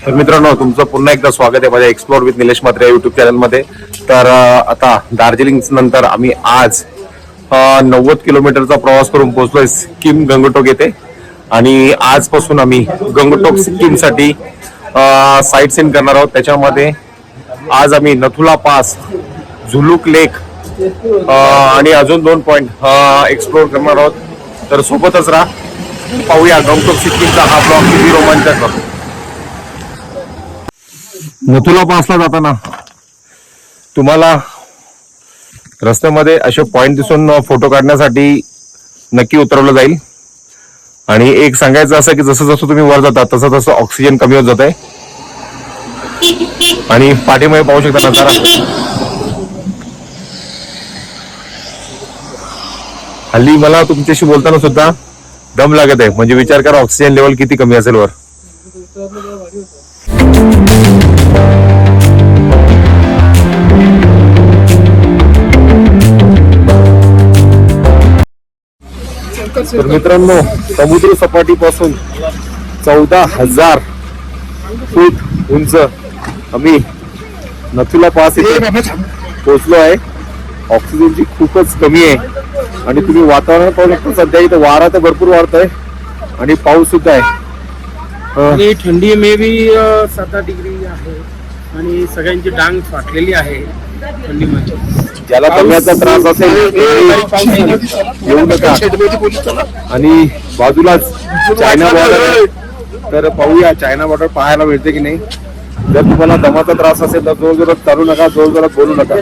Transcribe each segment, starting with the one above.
तर मित्रांनो, तुमचं पुन्हा एकदा स्वागत आहे माझ्या explore with Nilesh Mhatre YouTube चॅनलमध्ये. तर आता दार्जिलिंग नंतर आम्ही आज 90 किलोमीटरचा प्रवास करून पोहोचलोय सिक्कीम गंगटोक येथे. आणि आजपासून आम्ही गंगटोक सिक्कीम साठी साईट सीन करणार आहोत. त्याच्यामध्ये आज आम्ही नथुला पास, झुलुक लेक आणि अजून 2 पॉइंट एक्सप्लोर करणार आहोत. तर सोबतच राहा, पाहूया गंगटोक सिक्कीमचा हा ब्लॉग किती रोमांचक करतो. नथुला पासला जाताना तुम्हाला रस्त्यामध्ये असे पॉइंट दिसून फोटो काढण्यासाठी नक्की उतरवलं जाईल. आणि एक सांगायचं असं की जसं जसं तुम्ही वर जाता तसं तसं ऑक्सिजन कमी होत जात आहे. आणि पाठीमध्ये पाहू शकता नजारा. हल्ली मला तुमच्याशी बोलताना सुद्धा दम लागत आहे. म्हणजे विचार करा ऑक्सिजन लेवल किती कमी असेल वर. तर मित्रांनो, समुद्र सपाटीपासून 14,000 फूट उंच आम्ही नथुला पास इथे पोहोचलो आहे. ऑक्सिजनची खूपच कमी आहे आणि तुम्ही वातावरण पाहू शकता. सध्या इथे वारा तर भरपूर वाढतोय आणि पाऊस सुद्धा आहे. आणि थंडी मे बी 7 डिग्री आहे आणि सगळ्यांची डांग फाटलेली आहे थंडीमध्ये. ज्याला दम्याचा त्रास असेल येऊ नका. आणि बाजूलाच चायना बॉर्डर आहे. तर पाहूया चायना बॉर्डर पाहायला मिळते की नाही. जर तुम्हाला दमाचा त्रास असेल तर जोर जोरात चालू नका, जोर जोरात बोलू नका.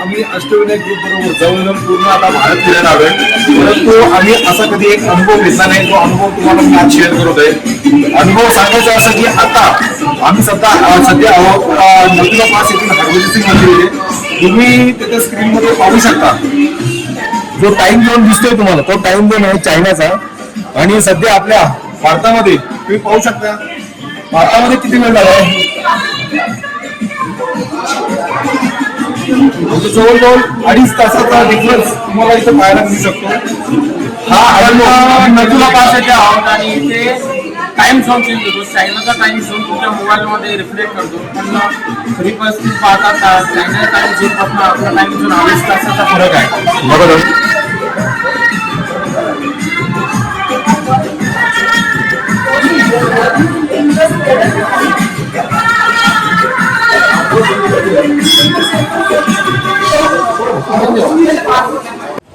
आम्ही अष्टविनायक ग्रुप बरोबर जाऊन पूर्ण आता भारत फिरायला आलोय. परंतु आम्ही असा कधी एक अनुभव घेतला नाही. तो अनुभव तुम्हाला मी आज शेअर करत आहे. अनुभव सांगायचा असा की आता आम्ही सध्या आहोत नथुला पास येथील हरभजन सिंग मंदिर. तुम्ही तिथे स्क्रीन मध्ये पाहू शकता जो टाइम झोन दिसतोय तुम्हाला, तो टाइम झोन आहे चायनाचा. आणि सध्या आपल्या भारतामध्ये तुम्ही पाहू शकता भारतामध्ये किती वेळ झाला आहे. जवळजवळ 2.5 तासाचा डिफरन्स तुम्हाला इथं पाहायला मिळू शकतो. हा नथुला पास येथे आहोत आणि इथे टाइम झोन चेंज होतो. चायनाचा टाइम झोन तुमच्या मोबाईलमध्ये रिफ्लेक्ट करतो. पण खरी परिस्थिती पाहता चायना टाइम झोन पासून आपला टाइम झोन 2.5 तासाचा फरक आहे. बरोबर.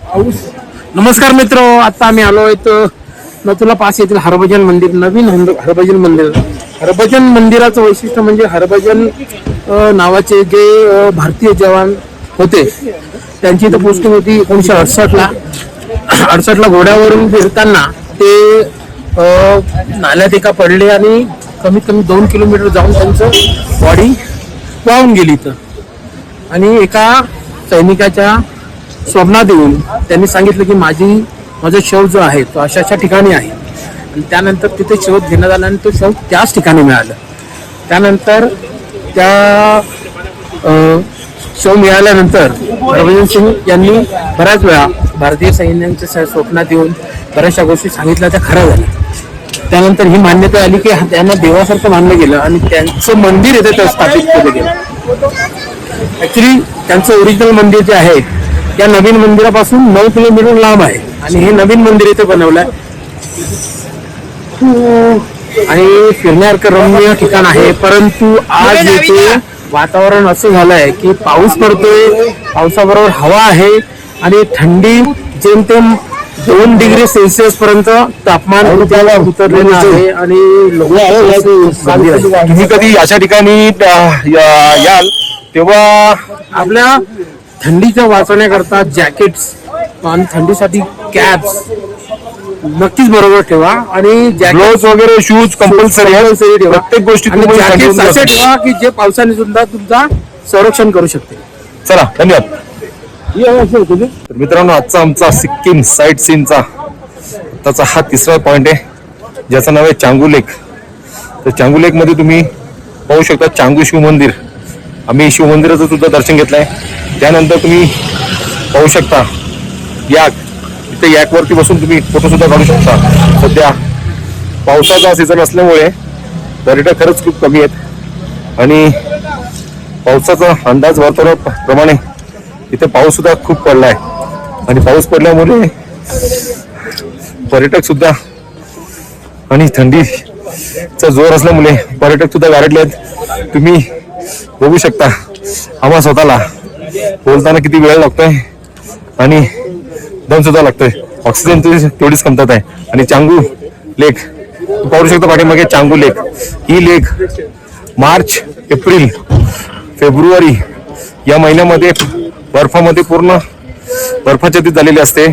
पाऊस नमस्कार मित्र, आता आम्ही आलो आहे नथुला पास येथील हरभजन मंदिर, नवीन हरभजन मंदिर. हरभजन मंदिराचं वैशिष्ट्य म्हणजे हरभजन नावाचे जे भारतीय जवान होते त्यांची इथं पोस्टिंग होती 1968ला घोड्यावरून फिरताना ते नाल्यात एका पडले आणि कमीत कमी 2 किलोमीटर जाऊन त्यांचं बॉडी वाहून गेली इथं. आणि एका सैनिकाच्या स्वप्नात येऊन त्यांनी सांगितलं की माझा शव जो आहे तो अशा ठिकाणी आहे. आणि त्यानंतर तिथे शोध घेण्यात आला आणि तो शव त्याच ठिकाणी मिळालं. त्यानंतर त्या शव मिळाल्यानंतर हरभजन सिंग यांनी बऱ्याच वेळा भारतीय सैन्यांच्या स्वप्नात येऊन बऱ्याचशा गोष्टी सांगितल्या, त्या खऱ्या झाल्या. त्यानंतर ही मान्यता आली की त्यांना देवासारखं मानलं गेलं आणि त्यांचं मंदिर इथे स्थापित केलं गेलं. ऍक्च्युली त्यांचं ओरिजिनल मंदिर जे आहे त्या नवीन मंदिरापासून 9 किलोमीटर लांब आहे आणि हे नवीन मंदिर इथे बनवलंय. आणि फिरण्यासारखं रम्य ठिकाण आहे. परंतु आज इथे वातावरण असं झालंय की पाऊस पडतोय, पावसाबरोबर हवा आहे आणि थंडी जेमतेम 2 डिग्री सेल्सिअस पर्यंत तापमान उतरलेलं आहे. आणि तुम्ही कधी अशा ठिकाणी याल तेव्हा आपल्या थंडीच्या वाचवण्याकरता जॅकेट्स आणि थंडीसाठी कॅप्स नक्कीच बरोबर ठेवा आणि ग्लोव्स वगैरे शूज कंपल्सरी ठेवा. प्रत्येक गोष्टी आणि जॅकेट्स असे ठेवा की जे पावसाने सुद्धा तुमचा संरक्षण करू शकते. चला धन्यवाद. तर मित्रांनो, आजचा आमचा सिक्कीम साईट सीनचा त्याचा हा 3रा पॉइंट आहे ज्याचं नाव आहे चांगू लेक. तर चांगू लेक मध्ये तुम्ही पाहू शकता चांगू शिव मंदिर. आम्ही शिव मंदिराचं सुद्धा दर्शन घेतलंय. त्यानंतर तुम्ही पाहू शकता याक, इथे याक वरती बसून तुम्ही फोटो सुद्धा काढू शकता. सध्या पावसाचा सीझन असल्यामुळे पर्यटक खरंच खूप कमी आहेत आणि पावसाचा अंदाज वर्तवण्याप्रमाणे इथे पाऊस सुद्धा खूप पडलाय आणि पाऊस पडल्यामुळे पर्यटक सुद्धा आणि थंडीचा जोर असल्यामुळे पर्यटक सुद्धा गारडले आहेत. तुम्ही बघू शकता आम्हा स्वतःला बोलताना किती वेळ लागतोय आणि दम सुद्धा लागतोय. ऑक्सिजन तेवढीच कमतरता आहे. आणि चांगू लेक पाहू शकता पाठीमागे चांगू लेक. ही लेक मार्च, एप्रिल, फेब्रुवारी या महिन्यामध्ये बर्फामध्ये पूर्ण बर्फाच्छादित झालेली असते.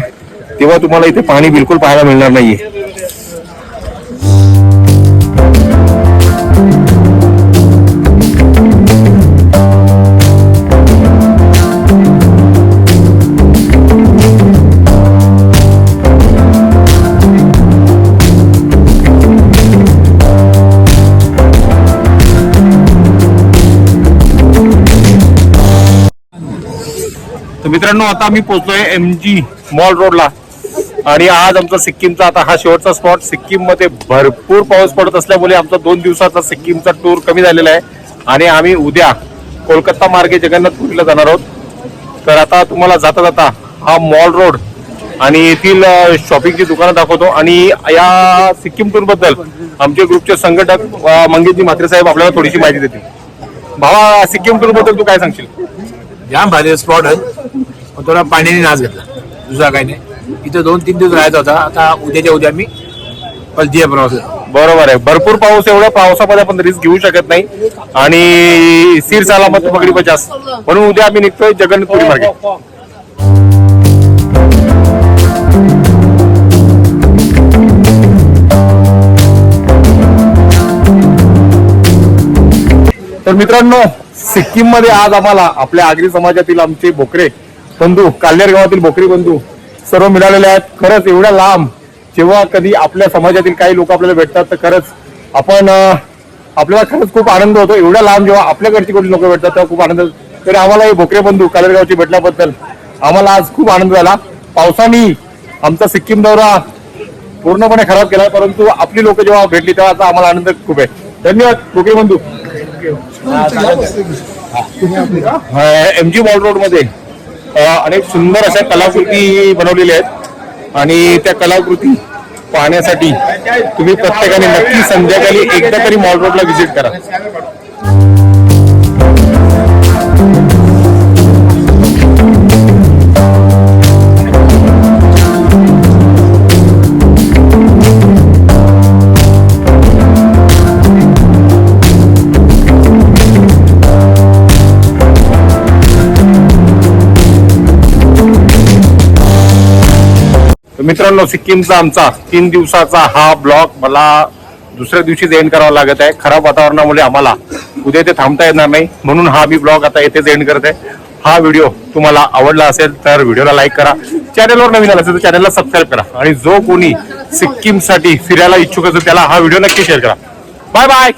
तेव्हा तुम्हाला इथे पाणी बिलकुल पाहायला मिळणार नाहीये. तर मित्रांनो, आता आम्ही पोहोचलोय MG मॉल रोडला आणि आज आमचा सिक्कीमचा आता हा शेवटचा स्पॉट. सिक्कीम मध्ये भरपूर पाऊस पडत असल्यामुळे आमचा 2 दिवसाचा सिक्कीमचा टूर कमी झालेला आहे आणि आम्ही उद्या कोलकाता मार्गे जगन्नाथपुरीला जाणार आहोत. तर आता तुम्हाला जाता जाता हा मॉल रोड आणि येथील शॉपिंगची दुकानं दाखवतो आणि या सिक्कीम टूर बद्दल आमचे ग्रुपचे संघटक मंगेशजी म्हात्रे साहेब आपल्याला थोडीशी माहिती देतील. भावा, सिक्कीम टूर बद्दल तू काय सांगशील? जाम भारी स्पॉट आहे. थोडा पाण्याने नाच घेतला, दुसरा काही नाही. इथं 2-3 दिवस राहायचा होता. आता उद्याच्या उद्या मी पलतीया प्रवास. बरोबर आहे. भरपूर पाऊस, एवढ्या पावसामध्ये आपण रिस्क घेऊ शकत नाही आणि सिर सलामत पकडी बचास म्हणून उद्या आम्ही निघतोय जगन्नाथपुरी मार्गे. तर मित्रांनो, सिक्कीम मध्ये आज आम्हाला आपल्या आगरी समाजातील आमचे भोकरे बंधू, काल्हेर गावातील भोकरी बंधू सर्व मिळालेले आहेत. खरंच एवढ्या लांब जेव्हा कधी आपल्या समाजातील काही लोक आपल्याला भेटतात तर खरंच आपल्याला खरंच खूप आनंद होतो. एवढ्या लांब जेव्हा आपल्याकडची कोणी लोक भेटतात तेव्हा खूप आनंद. तरी आम्हाला हे भोकरे बंधू काल्हेर गावची भेटल्याबद्दल आम्हाला आज खूप आनंद झाला. पावसाने आमचा सिक्कीम दौरा पूर्णपणे खराब केला, परंतु आपली लोक जेव्हा भेटली तेव्हा आता आम्हाला आनंद खूप आहे. धन्यवाद भोकरे बंधू. MG मॉल रोड मध्ये अनेक सुंदर अशा कलाकृती बनवलेल्या आहेत आणि त्या कलाकृती पाहण्यासाठी तुम्ही प्रत्येकाने नक्की संध्याकाळी एकदा तरी मॉल रोडला व्हिजिट करा. मित्रांनो, सिक्कीमचा आमचा 3 दिवसाचा हा ब्लॉग मला दुसऱ्या दिवशीच एंड करावा लागत आहे. खराब वातावरणामुळे आम्हाला उद्या इथे थांबता येणार नाही, म्हणून हा मी ब्लॉग आता येथेच एंड करत आहे. हा व्हिडिओ तुम्हाला आवडला असेल तर व्हिडिओला लाईक करा, चॅनलवर नवीन आला असेल तर चॅनलला सबस्क्राईब करा, आणि जो कोणी सिक्कीमसाठी फिरायला इच्छुक असेल त्याला हा व्हिडिओ नक्की शेअर करा. Bye bye.